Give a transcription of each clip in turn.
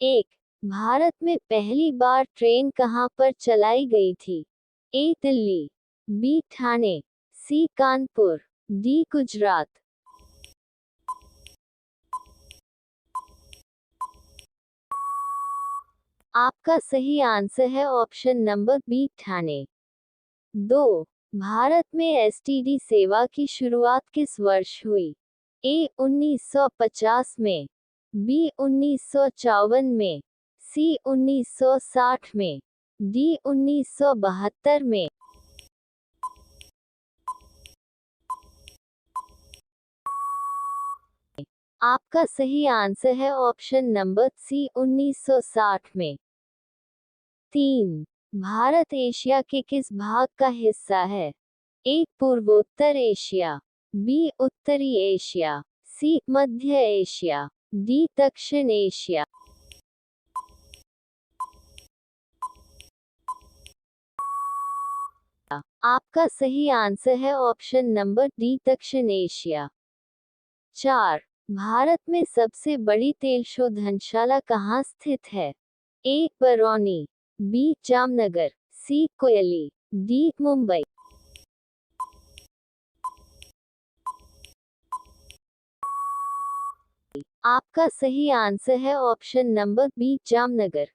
एक, भारत में पहली बार ट्रेन कहाँ पर चलाई गई थी? A Delhi, B Thane, C Kanpur, D Gujarat. आपका सही आंसर है option number B Thane. 2, Bharat में एसटीडी सेवा की शुरुआत किस वर्ष हुई? ए 1950 में, बी 1954 में, सी 1960 में, डी 1972 में। आपका सही आंसर है ऑप्शन नंबर सी 1960 में। 3, भारत एशिया के किस भाग का हिस्सा है? ए पूर्वोत्तर एशिया, बी उत्तरी एशिया, सी मध्य एशिया, डी दक्षिण एशिया। आपका सही आंसर है ऑप्शन नंबर डी दक्षिण एशिया। 4, भारत में सबसे बड़ी तेल शोधनशाला कहाँ स्थित है? ए बरौनी, बी जामनगर, सी कोयली, डी मुंबई। आपका सही आंसर है ऑप्शन नंबर बी जामनगर।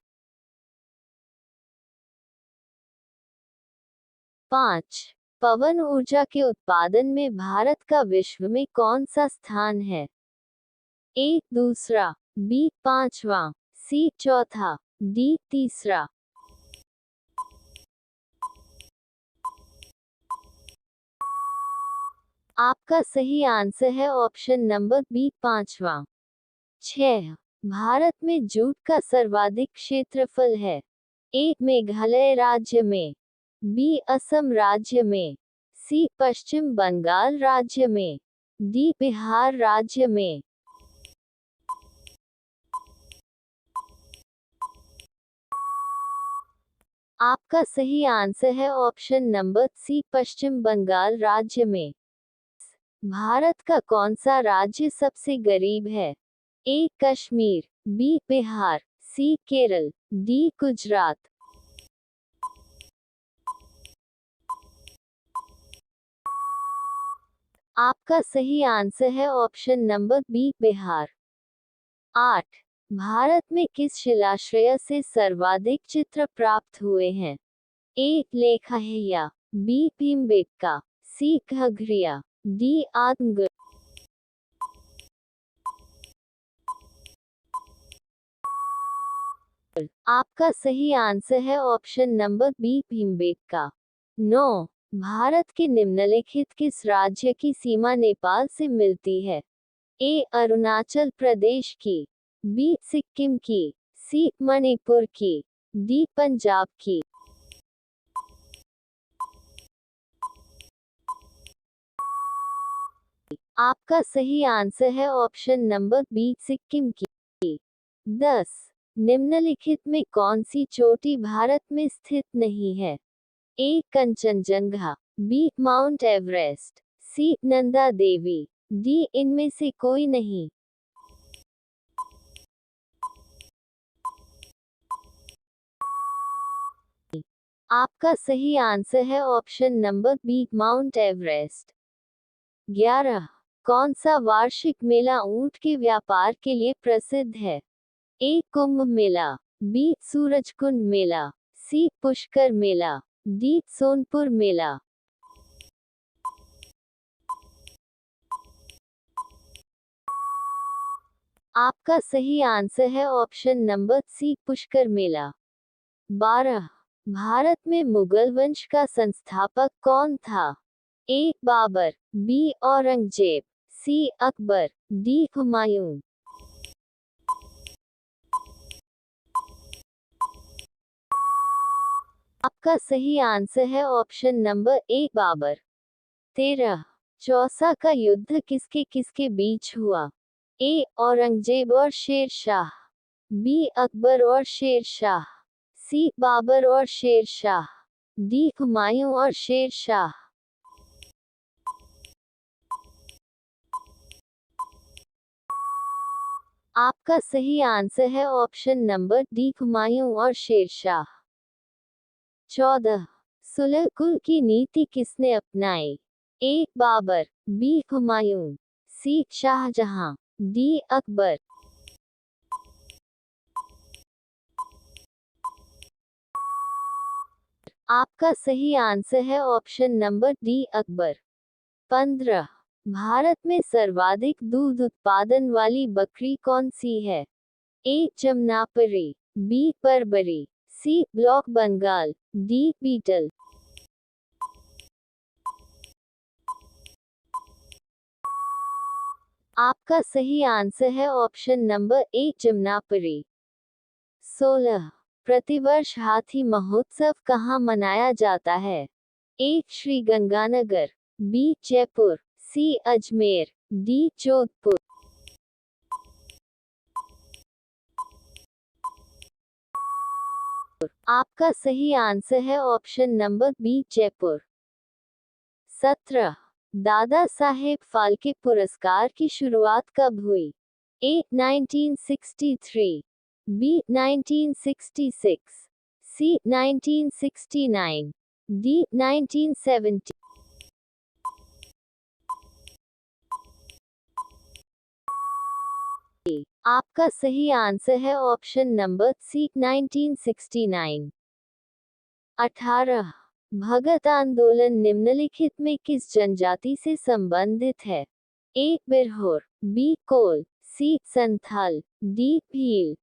5, पवन ऊर्जा के उत्पादन में भारत का विश्व में कौन सा स्थान है? ए दूसरा, बी पांचवा, सी चौथा, डी तीसरा। आपका सही आंसर है ऑप्शन नंबर बी पांचवा। 6, भारत में जूट का सर्वाधिक क्षेत्रफल है? ए मेघालय राज्य में, बी असम राज्य में, सी पश्चिम बंगाल राज्य में, डी बिहार राज्य में। आपका सही आंसर है ऑप्शन नंबर सी पश्चिम बंगाल राज्य में। भारत का कौन सा राज्य सबसे गरीब है? A Kashmir, B Bihar, C Kerala, D Gujarat. आपका सही आंसर है option number B Bihar. 8, Bharat में किस शिलाश्रय से सर्वाधिक चित्र प्राप्त हुए हैं? ए लेखा, बी भीमबेटका, सी घघरिया, डी आदमगढ़। आपका सही आंसर है option number B Bhimbetka. 9, Bharat के निम्नलिखित किस राज्य की सीमा नेपाल से मिलती है? ए अरुणाचल प्रदेश की, बी सिक्किम की, सी मणिपुर की, डी पंजाब की। आपका सही आंसर है ऑप्शन नंबर बी सिक्किम की। 10, निम्नलिखित में कौन सी चोटी भारत में स्थित नहीं है? A Kanchenjunga, B Mount Everest, C Nanda Devi, D इनमें से कोई नहीं। आपका सही आंसर है option number B Mount Everest. 11, कौन सा वार्षिक मेला ऊंट के व्यापार के लिए प्रसिद्ध है? A Kumbh Mela, B Surajkund Mela, C Pushkar Mela, D Sonepur Mela. आपका सही आंसर है option number C Pushkar Mela. 12, Bharat में मुगल वंश का संस्थापक कौन था? A Babar, B Aurangzeb, C Akbar, D Humayun. आपका सही आंसर है option number A Babur. 13, Chausa का युद्ध किसके किसके बीच हुआ? ए औरंगजेब और शेर शाह, बी अकबर और शेर शाह, सी बाबर और शेर शाह, डी हुमायूं और शेर शाह। आपका सही आंसर है ऑप्शन नंबर डी, हुमायूं और शेरशाह। 14, सुलह कुल की नीति किसने अपनाई? A Babar, B Humayun, C Shahjahan, D Akbar. आपका सही आंसर है option number D Akbar. 15, Bharat में सर्वाधिक दूध उत्पादन वाली बकरी कौन सी है? A Jamunapari, B Barbari, C black Bengal, D Beetal. आपका सही आंसर है ऑप्शन नंबर ए जमनापरी। 16, प्रतिवर्ष हाथी महोत्सव कहाँ मनाया जाता है? ए श्री गंगानगर, बी जयपुर, सी अजमेर, डी जोधपुर। आपका सही आंसर है option number B Jaipur. 17, Dada Saheb Phalke पुरस्कार की शुरुआत कब हुई? ए 1963, बी 1966, सी 1969, डी 1970। आपका सही आंसर है ऑप्शन नंबर सी 1969। 18, भगत आंदोलन निम्नलिखित में किस जनजाति से संबंधित है? ए बिरहोर, बी कोल, सी संथाल, डी भील।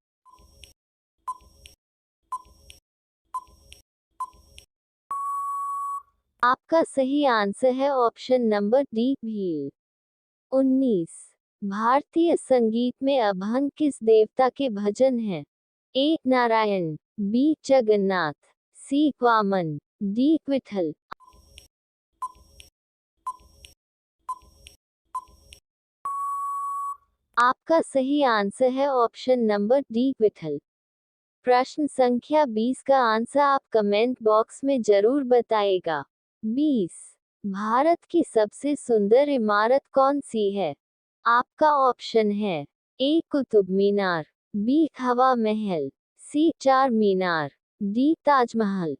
आपका सही आंसर है ऑप्शन नंबर डी भील। 19, भारतीय संगीत में अभंग किस देवता के भजन हैं? ए नारायण, बी जगन्नाथ, सी वामन, डी विठल। आपका सही आंसर है ऑप्शन नंबर डी विठल। प्रश्न संख्या 20 का आंसर आप कमेंट बॉक्स में जरूर बताएगा। 20, भारत की सबसे सुंदर इमारत कौन सी है? आपका ऑप्शन है ए कुतुब मीनार, बी हवा महल, सी चार मीनार, डी ताजमहल।